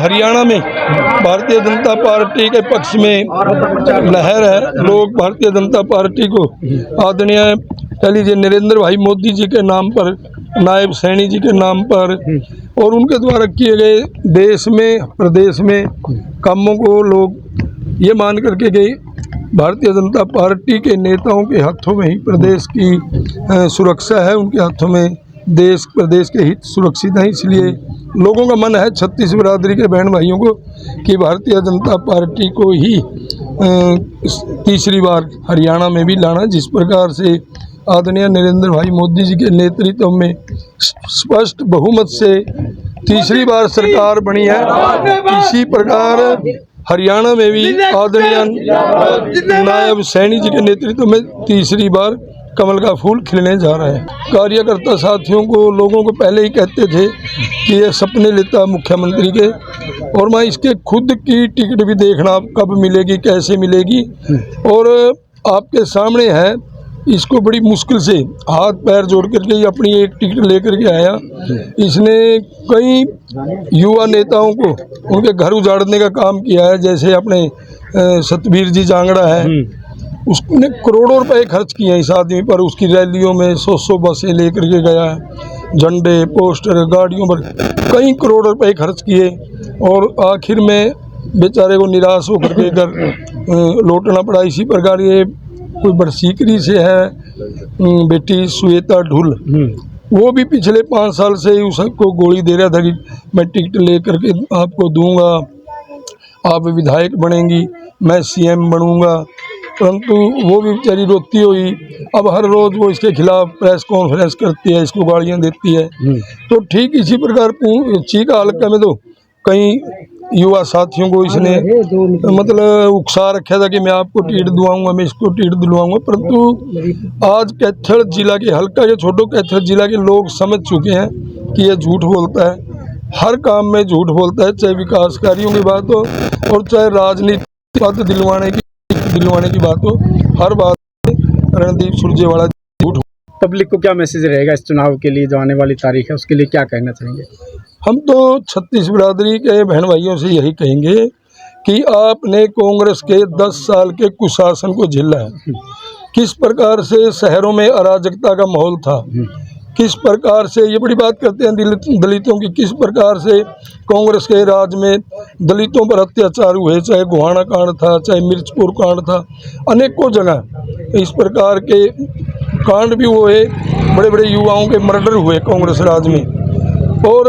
हरियाणा में भारतीय जनता पार्टी के पक्ष में लहर है। लोग भारतीय जनता पार्टी को आदरणीय कह लीजिए नरेंद्र भाई मोदी जी के नाम पर, नायब सैनी जी के नाम पर और उनके द्वारा किए गए देश में प्रदेश में कामों को लोग ये मान करके गए भारतीय जनता पार्टी के नेताओं के हाथों में ही प्रदेश की सुरक्षा है, उनके हाथों में देश प्रदेश के हित सुरक्षित हैं। इसलिए लोगों का मन है छत्तीस बिरादरी के बहन भाइयों को कि भारतीय जनता पार्टी को ही तीसरी बार हरियाणा में भी लाना। जिस प्रकार से आदरणीय नरेंद्र भाई मोदी जी के नेतृत्व में स्पष्ट बहुमत से तीसरी बार सरकार बनी है, इसी प्रकार हरियाणा में भी आदरणीय नायब सैनी जी के नेतृत्व में तीसरी बार कमल का फूल खिलने जा रहा है। कार्यकर्ता साथियों को, लोगों को पहले ही कहते थे कि ये सपने लेता मुख्यमंत्री के, और मैं इसके खुद की टिकट भी देखना कब मिलेगी, कैसे मिलेगी। और आपके सामने है, इसको बड़ी मुश्किल से हाथ पैर जोड़ करके अपनी एक टिकट लेकर के आया। इसने कई युवा नेताओं को उनके घर उजाड़ने का काम किया है, जैसे अपने सतबीर जी जांगड़ा है, उसने करोड़ों रुपए खर्च किए हैं इस आदमी पर। उसकी रैलियों में 100 बसें लेकर के गया, झंडे पोस्टर गाड़ियों पर कई करोड़ रुपए खर्च किए और आखिर में बेचारे को निराश होकर के घर लौटना पड़ा। इसी प्रकार ये कोई बरसीकरी से है बेटी श्वेता ढुल, वो भी पिछले 5 साल से ही उसको गोली दे रहा था कि मैं टिकट लेकर के आपको दूंगा, आप विधायक बनेंगी, मैं सीएम बनूंगा, परंतु वो भी बेचारी रोती हुई अब हर रोज़ वो इसके खिलाफ प्रेस कॉन्फ्रेंस करती है, इसको गालियाँ देती है। तो ठीक इसी प्रकार चीका हल्का में तो कई युवा साथियों को इसने मतलब उकसा रखा था कि मैं आपको टिकट दिलवाऊंगा, मैं इसको टिकट दिलवाऊंगा। परंतु आज कैथल जिला के हल्का के छोटो कैथल जिला के लोग समझ चुके हैं कि ये झूठ बोलता है, हर काम में झूठ बोलता है, चाहे विकास कार्यों की बात हो और चाहे राजनीतिक पद दिलवाने की बात हो, हर बात में रणदीप सुरजेवाला झूठ। पब्लिक को क्या मैसेज रहेगा इस चुनाव के लिए, जो आने वाली तारीख है उसके लिए क्या कहना चाहेंगे? हम तो छत्तीस बिरादरी के बहन भाइयों से यही कहेंगे कि आपने कांग्रेस के 10 साल के कुशासन को झेला है, किस प्रकार से शहरों में अराजकता का माहौल था, किस प्रकार से ये बड़ी बात करते हैं दलितों की, किस प्रकार से कांग्रेस के राज में दलितों पर अत्याचार हुए, चाहे गोहाना कांड था, चाहे मिर्चपुर कांड था, अनेकों जगह इस प्रकार के कांड भी हुए, बड़े बड़े युवाओं के मर्डर हुए कांग्रेस राज में। और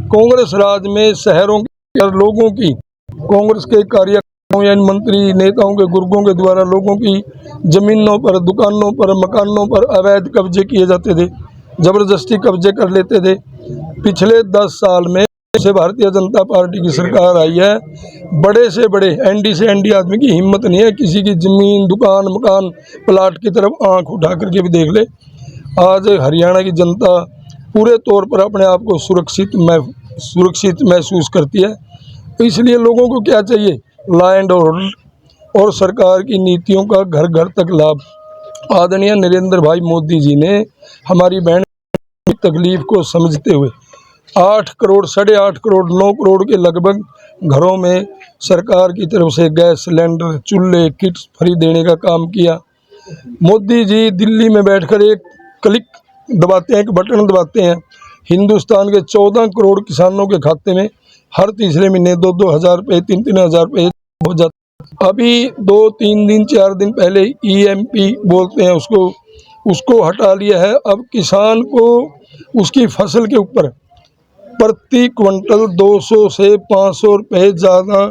कांग्रेस राज में शहरों के लोगों की, कांग्रेस के कार्यकर्ताओं या मंत्री नेताओं के गुर्गों के द्वारा लोगों की जमीनों पर, दुकानों पर, मकानों पर अवैध कब्जे किए जाते थे, जबरदस्ती कब्जे कर लेते थे। पिछले 10 साल में से भारतीय जनता पार्टी की सरकार आई है, बड़े से बड़े एनडी से एनडी आदमी की हिम्मत नहीं है किसी की जमीन, दुकान, मकान, प्लाट की तरफ आंख उठा करके भी देख ले। आज हरियाणा की जनता पूरे तौर पर अपने आप को सुरक्षित महसूस करती है। तो इसलिए लोगों को क्या चाहिए, लॉ एंड ऑर्डर और सरकार की नीतियों का घर घर तक लाभ। आदरणीय नरेंद्र भाई मोदी जी ने हमारी बहन की तकलीफ को समझते हुए 8 करोड़, 8.5 करोड़, 9 करोड़ के लगभग घरों में सरकार की तरफ से गैस सिलेंडर, चूल्हे, किट्स फ्री देने का काम किया। मोदी जी दिल्ली में बैठकर एक क्लिक दबाते हैं, एक बटन दबाते हैं, हिंदुस्तान के 14 करोड़ किसानों के खाते में हर तीसरे महीने 2-2 हज़ार रुपये, 3-3 हज़ार रुपये हो जाते। अभी 2-3 दिन 4 दिन पहले EMP बोलते हैं उसको हटा लिया है। अब किसान को उसकी फसल के ऊपर प्रति क्विंटल 200 से 500 रुपये ज़्यादा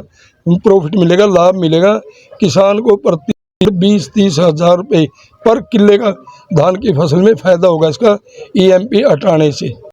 प्रॉफिट मिलेगा, लाभ मिलेगा। किसान को प्रति 20-30 हज़ार रुपये पर किले का धान की फसल में फ़ायदा होगा इसका EMP हटाने से।